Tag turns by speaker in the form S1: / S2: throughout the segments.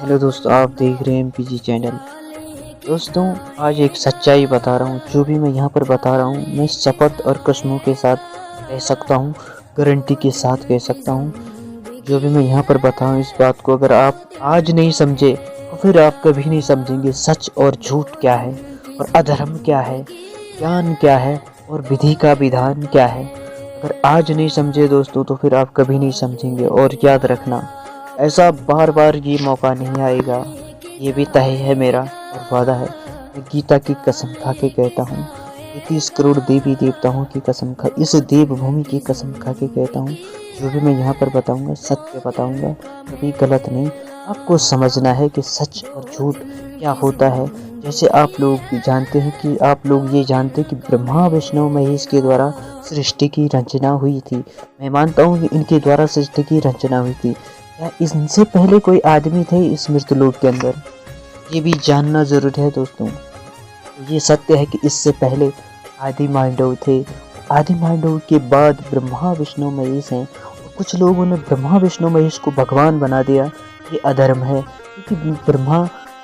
S1: Hello दोस्तों, आप देख रहे हैं एमपीजी चैनल। दोस्तों, आज एक सच्चाई बता रहा हूँ। जो भी मैं यहाँ पर बता रहा हूँ, मैं शपथ और कसमों के साथ कह सकता हूँ, गारंटी के साथ कह सकता हूँ। जो भी मैं यहाँ पर बताऊँ, इस बात को अगर आप आज नहीं समझे तो फिर आप कभी नहीं समझेंगे। सच और झूठ क्या है, और अधर्म क्या है, ज्ञान क्या है, और विधि का विधान क्या है। अगर आज नहीं समझे दोस्तों, तो फिर आप कभी नहीं समझेंगे। और याद रखना, ऐसा बार बार ये मौका नहीं आएगा। ये भी तय है मेरा और वादा है। मैं गीता की कसम खा के कहता हूँ, 30 करोड़ देवी देवताओं की कसम खा, इस देवभूमि की कसम खा के कहता हूँ, जो भी मैं यहाँ पर बताऊँगा सत्य बताऊँगा, कभी गलत नहीं। आपको समझना है कि सच और झूठ क्या होता है। जैसे आप लोग जानते हैं कि आप लोग ये जानते हैं कि ब्रह्मा विष्णु महेश के द्वारा सृष्टि की रचना हुई थी। मैं मानता हूँ कि इनके द्वारा सृष्टि की रचना हुई थी। क्या इनसे पहले कोई आदमी थे इस मृतलोक के अंदर? ये भी जानना जरूरी है दोस्तों। ये सत्य है कि इससे पहले आदि मानव थे। आदि मानव के बाद ब्रह्मा विष्णु महेश हैं। और कुछ लोगों ने ब्रह्मा विष्णु महेश को भगवान बना दिया। ये अधर्म है, क्योंकि ब्रह्मा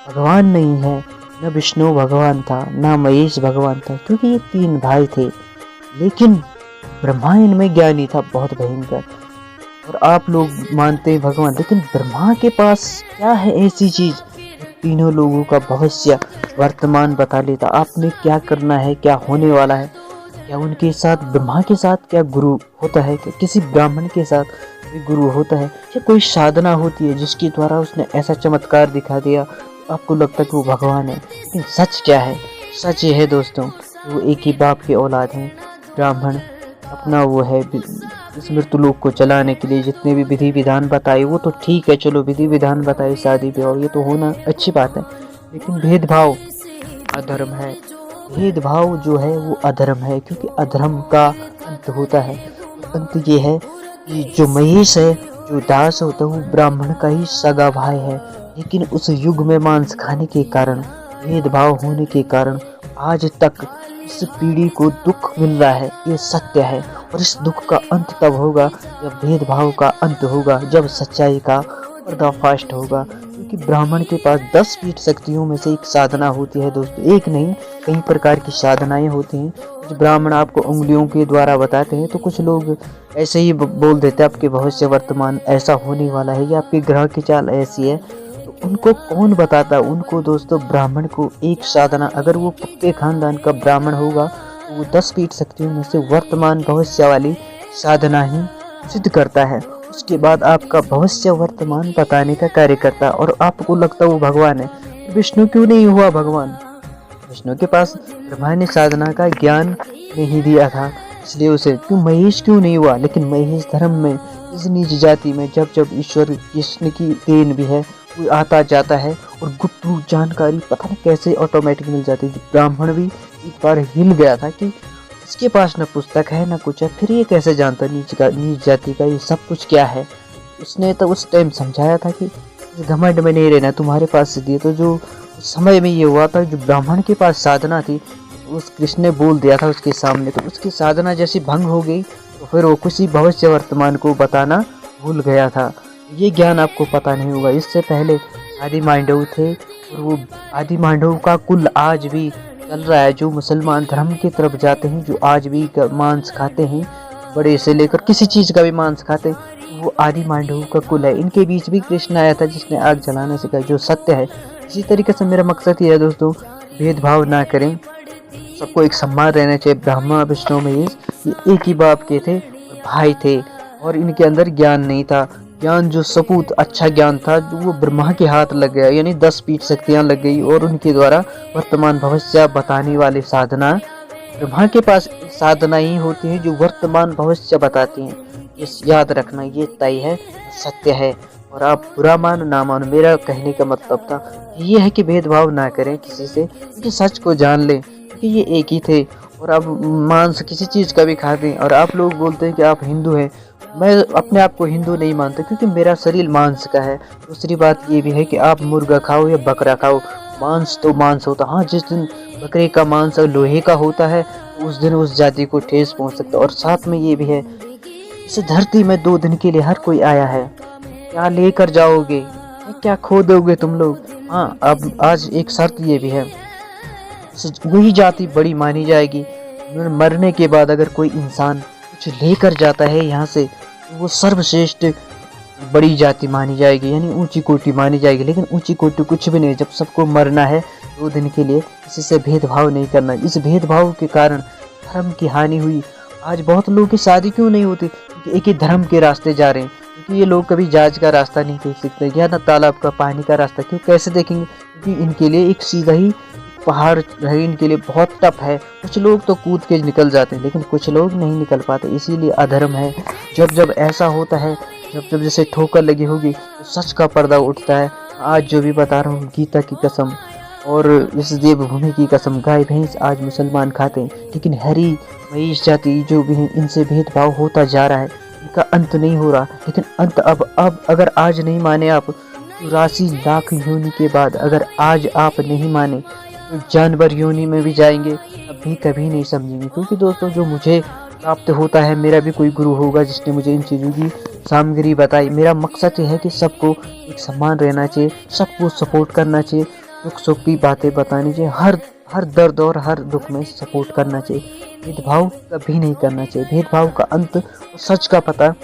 S1: भगवान नहीं है, न विष्णु भगवान था, न महेश भगवान था, क्योंकि ये 3 भाई थे। लेकिन ब्रह्मा इनमें ज्ञानी था, बहुत भयंकर। और आप लोग मानते हैं भगवान, लेकिन ब्रह्मा के पास क्या है ऐसी चीज तीनों लोगों का भविष्य वर्तमान बता लेता। आपने क्या करना है, क्या होने वाला है। क्या उनके साथ, ब्रह्मा के साथ क्या गुरु होता है? क्या किसी ब्राह्मण के साथ भी गुरु होता है? क्या कोई साधना होती है जिसके द्वारा उसने ऐसा चमत्कार दिखा दिया, आपको लगता है कि वो भगवान है? लेकिन सच क्या है? सच ये है दोस्तों, वो एक ही बाप के औलाद हैं। ब्राह्मण अपना वो है, इस मृत्युलोक को चलाने के लिए जितने भी विधि विधान बताए वो तो ठीक है, चलो विधि विधान बताए, शादी ब्याह ये तो होना अच्छी बात है। लेकिन भेदभाव अधर्म है। भेदभाव जो है वो अधर्म है, क्योंकि अधर्म का अंत होता है। अंत ये है कि जो महेश है, जो दास होता है, वो ब्राह्मण का ही सगा भाई है। लेकिन उस युग में मांस खाने के कारण, भेदभाव होने के कारण आज तक इस पीढ़ी को दुख मिल रहा है। ये सत्य है। और इस दुख का अंत तब होगा जब भेदभाव का अंत होगा, जब सच्चाई का पर्दाफाश होगा। क्योंकि ब्राह्मण के पास 10 पीठ शक्तियों में से एक साधना होती है दोस्तों। एक नहीं, कई प्रकार की साधनाएं होती हैं। कुछ ब्राह्मण आपको उंगलियों के द्वारा बताते हैं, तो कुछ लोग ऐसे ही बोल देते हैं आपके भविष्य वर्तमान ऐसा होने वाला है, या आपके ग्रह की चाल ऐसी है। उनको कौन बताता? उनको दोस्तों ब्राह्मण को एक साधना, अगर वो पक्के खानदान का ब्राह्मण होगा तो वो 10 पीठ शक्तियों में से वर्तमान भविष्य वाली साधना ही सिद्ध करता है। उसके बाद आपका भविष्य वर्तमान बताने का कार्य करता है। और आपको लगता है वो भगवान है। विष्णु क्यों नहीं हुआ भगवान? विष्णु के पास ब्रह्मा ने साधना का ज्ञान नहीं दिया था, इसलिए उसे क्यों महेश क्यों नहीं हुआ? लेकिन महेश धर्म में, इस नीच जाति में, जब जब ईश्वर कृष्ण की देन भी है, वो आता जाता है और गुप्त जानकारी पता नहीं कैसे ऑटोमेटिक मिल जाती है। ब्राह्मण भी एक बार हिल गया था कि इसके पास न पुस्तक है न कुछ है, फिर ये कैसे जानता नीच जाति का ये सब कुछ क्या है। उसने तो उस टाइम समझाया था कि इस घमंड में नहीं रहना, तुम्हारे पास सिद्धि है। तो जो समय में ये हुआ था, जो ब्राह्मण के पास साधना थी, उस कृष्ण ने बोल दिया था उसके सामने, तो उसकी साधना जैसी भंग हो गई, तो फिर वो किसी भविष्य वर्तमान को बताना भूल गया था। ये ज्ञान आपको पता नहीं होगा। इससे पहले आदि मानव थे, और वो आदि मानव का कुल आज भी चल रहा है। जो मुसलमान धर्म की तरफ जाते हैं, जो आज भी मांस खाते हैं, बड़े से लेकर किसी चीज़ का भी मांस खाते हैं, वो आदि मानव का कुल है। इनके बीच भी कृष्ण आया था जिसने आग जलाने से कहा, जो सत्य है। इसी तरीके से मेरा मकसद ये है दोस्तों, भेदभाव ना करें, सबको एक सम्मान रहना चाहिए। ब्रह्मा विष्णु महेश ये एक ही बाप के थे, भाई थे, और इनके अंदर ज्ञान नहीं था। ज्ञान जो सपूत अच्छा ज्ञान था, जो वो ब्रह्मा के हाथ लग गया, यानी 10 पीठ शक्तियाँ लग गई, और उनके द्वारा वर्तमान भविष्य बताने वाली साधना, ब्रह्मा के पास साधना ही होती है जो वर्तमान भविष्य बताती हैं। ये याद रखना, ये तय है, सत्य है। और आप बुरा मान ना मानो, मेरा कहने का मतलब था ये है कि भेदभाव ना करें किसी से, क्योंकि सच को जान लें कि ये एक ही थे। और अब मांस किसी चीज़ का भी खाते हैं, और आप लोग बोलते हैं कि आप हिंदू हैं। मैं अपने आप को हिंदू नहीं मानता, क्योंकि मेरा शरीर मांस का है। दूसरी बात ये भी है कि आप मुर्गा खाओ या बकरा खाओ, मांस तो मांस होता। हाँ, जिस दिन बकरे का मांस लोहे का होता है, उस दिन उस जाति को ठेस पहुंच सकता है। और साथ में ये भी है, इस धरती में 2 दिन के लिए हर कोई आया है, क्या लेकर जाओगे? क्या खो दोगे तुम लोग। हाँ, अब आज एक शर्त ये भी है, वही जाति बड़ी मानी जाएगी। मरने के बाद अगर कोई इंसान कुछ लेकर जाता है यहाँ से, तो वो सर्वश्रेष्ठ बड़ी जाति मानी जाएगी, यानी ऊंची कोटि मानी जाएगी। लेकिन ऊंची कोटि कुछ भी नहीं, जब सबको मरना है 2 दिन के लिए, किसी से भेदभाव नहीं करना। इस भेदभाव के कारण धर्म की हानि हुई। आज बहुत लोगों की शादी क्यों नहीं होती, क्योंकि एक ही धर्म के रास्ते जा रहे हैं। क्योंकि ये लोग कभी जहाज का रास्ता नहीं देख सकते, या ना तालाब का पानी का रास्ता, क्यों कैसे देखेंगे, क्योंकि इनके लिए एक सीधा ही पहाड़ है, इनके लिए बहुत टफ है। कुछ लोग तो कूद के निकल जाते हैं, लेकिन कुछ लोग नहीं निकल पाते, इसीलिए अधर्म है। जब जब ऐसा होता है, जब जब जैसे ठोकर लगी होगी, तो सच का पर्दा उठता है। आज जो भी बता रहा हूँ, गीता की कसम और इस देवभूमि की कसम, गाय भैंस आज मुसलमान खाते हैं, लेकिन हरी महिष जाति जो भी है, इनसे भेदभाव होता जा रहा है, इनका अंत नहीं हो रहा। लेकिन अंत अब अगर आज नहीं माने आप, 84 लाख योनि के बाद अगर आज आप नहीं माने, तो जानवर योनि में भी जाएंगे, अभी कभी नहीं समझेंगे। क्योंकि दोस्तों, जो मुझे प्राप्त होता है, मेरा भी कोई गुरु होगा जिसने मुझे इन चीज़ों की सामग्री बताई। मेरा मकसद यह है कि सबको एक समान रहना चाहिए, सबको सपोर्ट करना चाहिए, दुख सुख की बातें बतानी चाहिए, हर दर्द और हर दुख में सपोर्ट करना चाहिए। भेदभाव कभी नहीं करना चाहिए। भेदभाव का अंत और सच का पता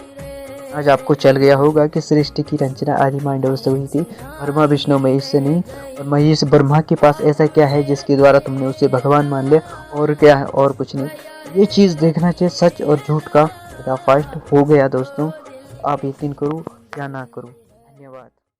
S1: आज आपको चल गया होगा कि सृष्टि की रचना आदि मानव से हुई थी, ब्रह्मा विष्णु महेश से नहीं। और महेश ब्रह्मा के पास ऐसा क्या है जिसके द्वारा तुमने उसे भगवान मान लिया, और क्या है, और कुछ नहीं। ये चीज़ देखना चाहिए, सच और झूठ का पर्दाफाश हो गया दोस्तों। आप यकीन करो या ना करो। धन्यवाद।